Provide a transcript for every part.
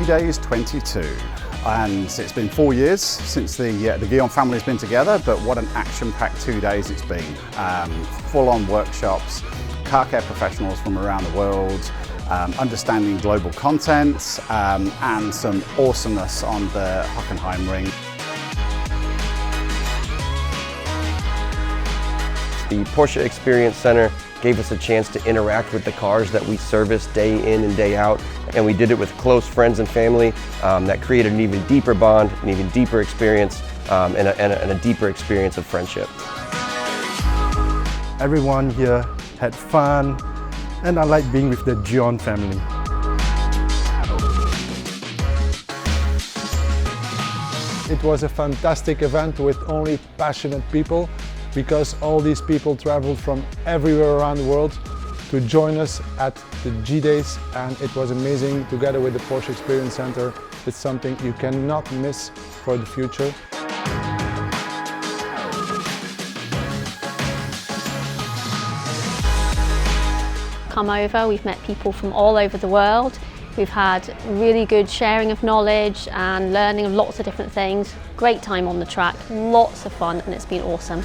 days 22. And it's been 4 years since the GYEON family has been together, but what an action-packed 2 days it's been. Full-on workshops, car care professionals from around the world, understanding global content, and some awesomeness on the Hockenheim ring. The Porsche Experience Center gave us a chance to interact with the cars that we service day in and day out, and we did it with close friends and family. That created an even deeper bond, an even deeper experience, and a deeper experience of friendship. Everyone here had fun, and I like being with the GYEON family. It was a fantastic event with only passionate people, because all these people traveled from everywhere around the world to join us at the G-Days, and it was amazing together with the Porsche Experience Center. It's something you cannot miss for the future. Come over, we've met people from all over the world. We've had really good sharing of knowledge and learning of lots of different things. Great time on the track, lots of fun, and it's been awesome.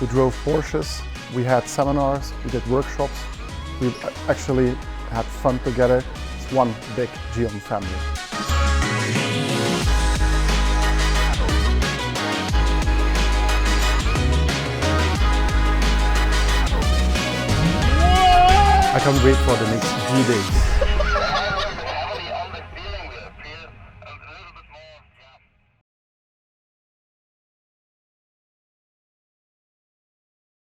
We drove Porsches, we had seminars, we did workshops. We actually had fun together. It's one big GYEON family. I can't wait for the next G-Days.